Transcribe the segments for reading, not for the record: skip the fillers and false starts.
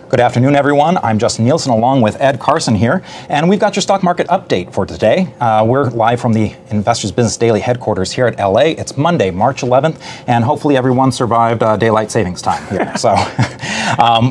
Good afternoon, everyone. I'm Justin Nielsen along with Ed Carson here, and we've got your stock market update for today. We're live from the Investors Business Daily headquarters here at LA. It's Monday, March 11th, and hopefully everyone survived daylight savings time here. So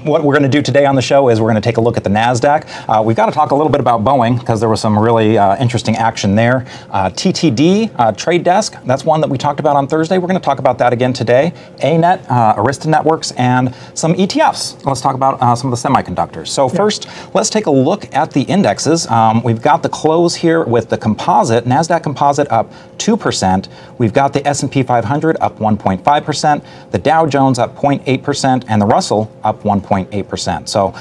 what we're going to do today on the show is we're going to take a look at the NASDAQ. We've got to talk a little bit about Boeing because there was some really interesting action there. TTD, Trade Desk, that's one that we talked about on Thursday. We're going to talk about that again today. ANET, Arista Networks, and some ETFs. Let's talk about some of the semiconductors. So first, let's take a look at the indexes. We've got the close here with the composite, NASDAQ composite up 2%. We've got the S&P 500 up 1.5%, the Dow Jones up 0.8%, and the Russell up 1.8%. So,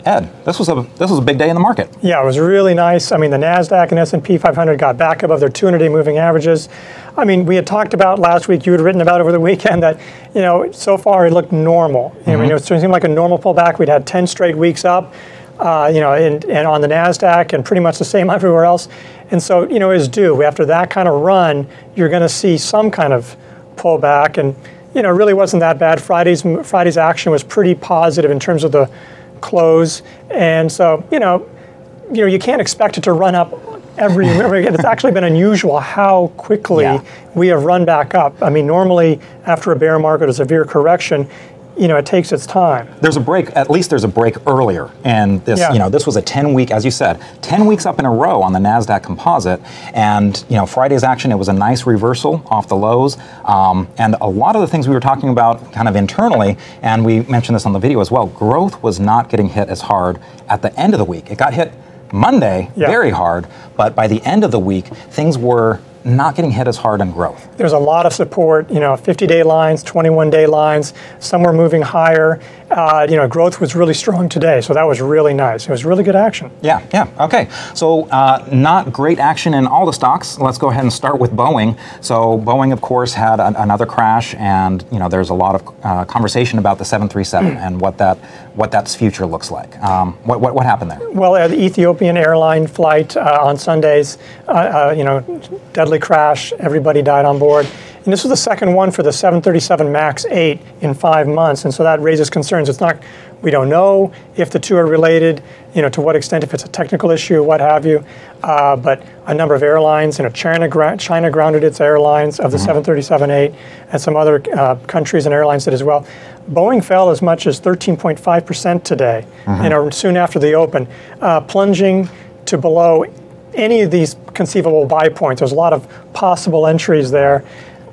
Ed, this was a big day in the market. Yeah, it was really nice. I mean, the NASDAQ and S&P 500 got back above their 200-day moving averages. I mean, we had talked about last week, you had written about over the weekend that, you know, so far it looked normal. I mean, it seemed like a normal pullback. We'd had 10 straight weeks up, you know, and on the NASDAQ and pretty much the same everywhere else. And so, you know, as due, after that kind of run, you're going to see some kind of pullback. And, you know, it really wasn't that bad. Friday's action was pretty positive in terms of the close. And so, you know, you can't expect it to run up every again. It's actually been unusual how quickly we have run back up. I mean, normally after a bear market, a severe correction, you know, it takes its time. There's a break, at least there's a break earlier. And this, you know, this was a 10-week, as you said, 10 weeks up in a row on the NASDAQ composite. And, you know, Friday's action, it was a nice reversal off the lows. And a lot of the things we were talking about kind of internally, and we mentioned this on the video as well, growth was not getting hit as hard at the end of the week. It got hit Monday very hard, but by the end of the week, things were not getting hit as hard on growth. There's a lot of support, you know, 50-day lines, 21-day lines, some were moving higher. You know, growth was really strong today, so that was really nice. It was really good action. Yeah, okay. So not great action in all the stocks. Let's go ahead and start with Boeing. So Boeing, of course, had another crash, and, you know, there's a lot of conversation about the 737 and what that's future looks like. What happened there? Well, the Ethiopian airline flight on Sundays, you know, deadly crash, everybody died on board. And this was the second one for the 737 MAX 8 in 5 months, and so that raises concerns. It's not, we don't know if the two are related, you know, to what extent, if it's a technical issue, what have you, but a number of airlines, you know, China grounded its airlines of the 737-8, and some other countries and airlines did as well. Boeing fell as much as 13.5% today, you know, soon after the open, plunging to below any of these conceivable buy points. There's a lot of possible entries there.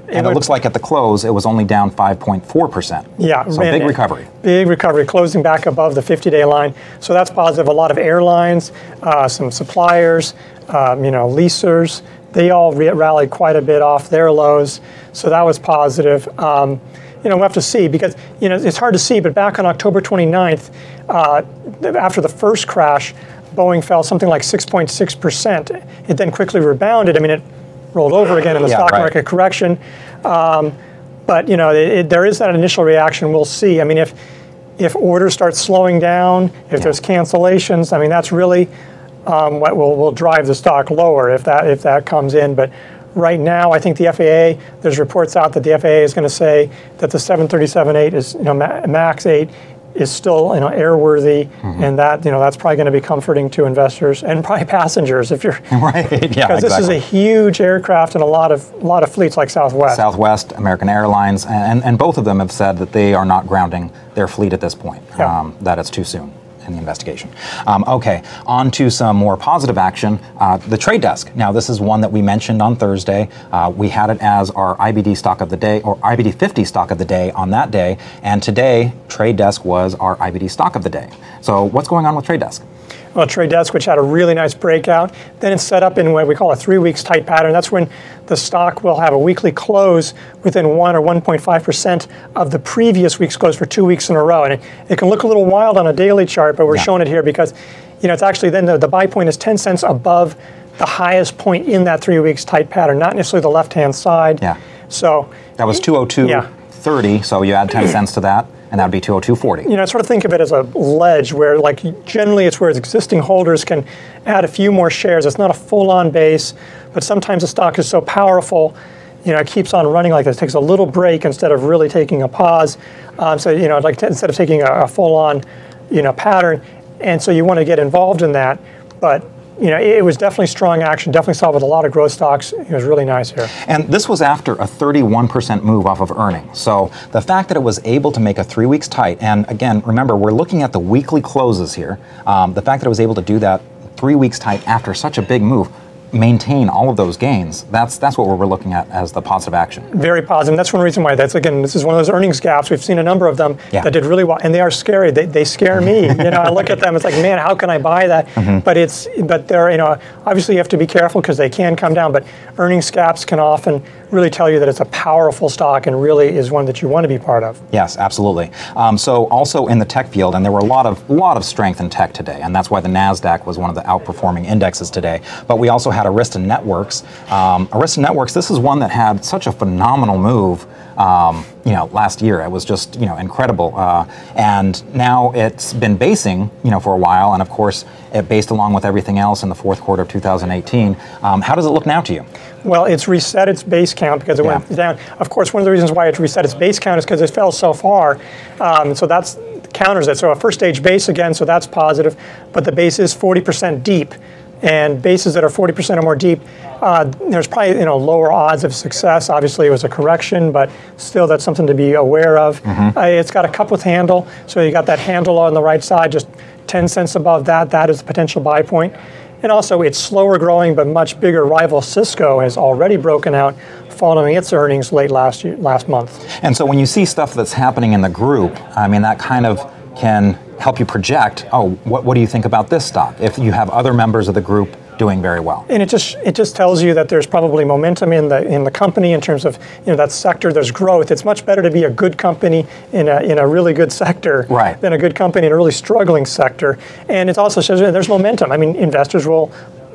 And it looks like at the close, it was only down 5.4%. Yeah. So big recovery. Big recovery, closing back above the 50-day line. So that's positive. A lot of airlines, some suppliers, you know, leasers, they all rallied quite a bit off their lows. So that was positive. You know, we'll have to see because, you know, it's hard to see, but back on October 29th, after the first crash, Boeing fell something like 6.6%. It then quickly rebounded. I mean, it rolled over again in the stock market correction. But, you know, there is that initial reaction. We'll see. I mean, if orders start slowing down, if there's cancellations, I mean, that's really what will drive the stock lower if that comes in. But right now, I think the FAA, there's reports out that the FAA is going to say that the 737-8 is, you know, MAX 8 is still, you know, airworthy, and that, you know, that's probably going to be comforting to investors and probably passengers if you're because this is a huge aircraft and a lot of fleets like Southwest, American Airlines, and both of them have said that they are not grounding their fleet at this point. That it's too soon in the investigation. Okay, on to some more positive action. The Trade Desk. Now, this is one that we mentioned on Thursday. We had it as our IBD stock of the day, or IBD 50 stock of the day on that day. And today, Trade Desk was our IBD stock of the day. So what's going on with Trade Desk? Well, trade desk, which had a really nice breakout. Then it's set up in what we call a 3 weeks tight pattern. That's when the stock will have a weekly close within 1 or 1.5% of the previous week's close for 2 weeks in a row. And it can look a little wild on a daily chart, but we're showing it here because it's actually then the buy point is 10 cents above the highest point in that 3 weeks tight pattern, not necessarily the left-hand side. Yeah. So that was 202.30, so you add 10 cents to that, and that would be 202.40. Sort of think of it as a ledge where, like, generally it's where existing holders can add a few more shares. It's not a full-on base, but sometimes the stock is so powerful, it keeps on running like this. It takes a little break instead of really taking a pause. Instead of taking a full-on, pattern, and so you want to get involved in that, but. It was definitely strong action, definitely saw it with a lot of growth stocks. It was really nice here. And this was after a 31% move off of earnings. So the fact that it was able to make a 3 weeks tight, and again, remember, we're looking at the weekly closes here. The fact that it was able to do that 3 weeks tight after such a big move, maintain all of those gains, that's what we're looking at as the positive action. Very positive. That's one reason why this is one of those earnings gaps. We've seen a number of them that did really well, and they are scary. They scare me. I look at them, it's like, man, how can I buy that? But they're, obviously you have to be careful because they can come down, but earnings gaps can often really tell you that it's a powerful stock and really is one that you want to be part of. Yes, absolutely. So also in the tech field, and there were a lot of strength in tech today, and that's why the NASDAQ was one of the outperforming indexes today. But we also had Arista Networks. Arista Networks, this is one that had such a phenomenal move last year. It was just, incredible. And now it's been basing, for a while, and of course, it based along with everything else in the fourth quarter of 2018. How does it look now to you? Well, it's reset its base count because it went down. Of course, one of the reasons why it reset its base count is because it fell so far. So that's counters it. So a first stage base again, so that's positive, but the base is 40% deep. And bases that are 40% or more deep, there's probably lower odds of success. Obviously, it was a correction, but still, that's something to be aware of. It's got a cup with handle, so you got that handle on the right side, just 10 cents above that. That is a potential buy point. And also, it's slower growing, but much bigger rival Cisco has already broken out following its earnings late last month. And so, when you see stuff that's happening in the group, I mean, that kind of can help you project, what do you think about this stock if you have other members of the group doing very well? And it just tells you that there's probably momentum in the company in terms of that sector. There's growth. It's much better to be a good company in a really good sector than a good company in a really struggling sector. And it also shows that there's momentum. I mean, investors will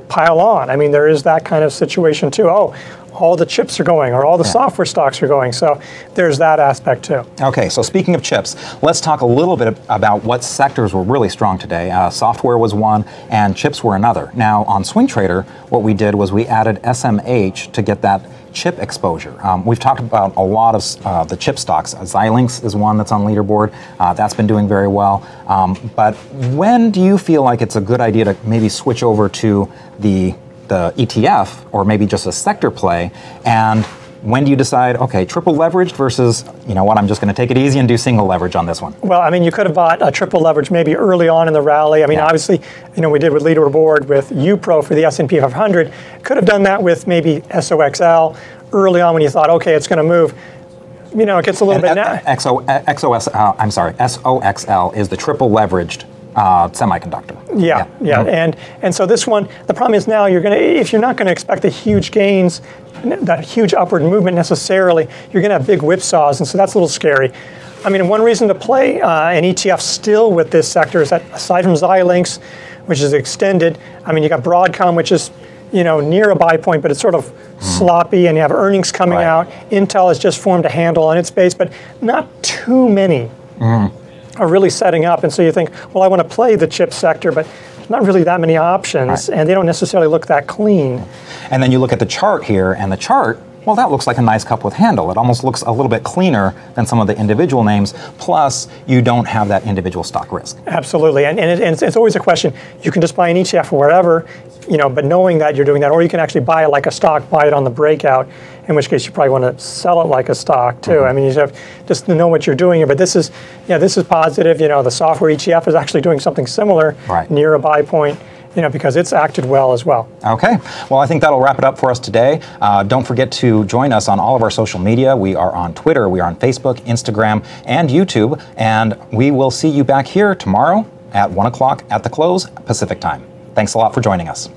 pile on. I mean, there is that kind of situation too. All the chips are going, or all the software stocks are going. So there's that aspect too. Okay, so speaking of chips, let's talk a little bit about what sectors were really strong today. Software was one, and chips were another. Now, on Swing Trader, what we did was we added SMH to get that chip exposure. We've talked about a lot of the chip stocks. Xilinx is one that's on leaderboard. That's been doing very well. But when do you feel like it's a good idea to maybe switch over to the ETF, or maybe just a sector play, and when do you decide, okay, triple leveraged versus, I'm just going to take it easy and do single leverage on this one? Well, I mean, you could have bought a triple leverage maybe early on in the rally. I mean, obviously, we did with leaderboard with UPRO for the S&P 500. Could have done that with maybe SOXL early on when you thought, okay, it's going to move. It gets a little bit now. SOXL is the triple leveraged semiconductor. And so this one, the problem is now if you're not going to expect the huge gains, that huge upward movement necessarily, you're going to have big whipsaws, and so that's a little scary. I mean, one reason to play an ETF still with this sector is that aside from Xilinx, which is extended, I mean, you got Broadcom, which is near a buy point, but it's sort of sloppy, and you have earnings coming out. Intel has just formed a handle on its base, but not too many are really setting up. And so you think, well, I want to play the chip sector, but there's not really that many options, and they don't necessarily look that clean. And then you look at the chart here, and the chart, well, that looks like a nice cup with handle. It almost looks a little bit cleaner than some of the individual names, plus you don't have that individual stock risk. Absolutely, and it's always a question. You can just buy an ETF or wherever, but knowing that you're doing that, or you can actually buy it like a stock, buy it on the breakout, in which case you probably want to sell it like a stock too. I mean, you have just to know what you're doing here, but this is positive. The software ETF is actually doing something similar near a buy point. Because it's acted well as well. Okay, well, I think that'll wrap it up for us today. Don't forget to join us on all of our social media. We are on Twitter, we are on Facebook, Instagram, and YouTube, and we will see you back here tomorrow at 1 o'clock at the close Pacific time. Thanks a lot for joining us.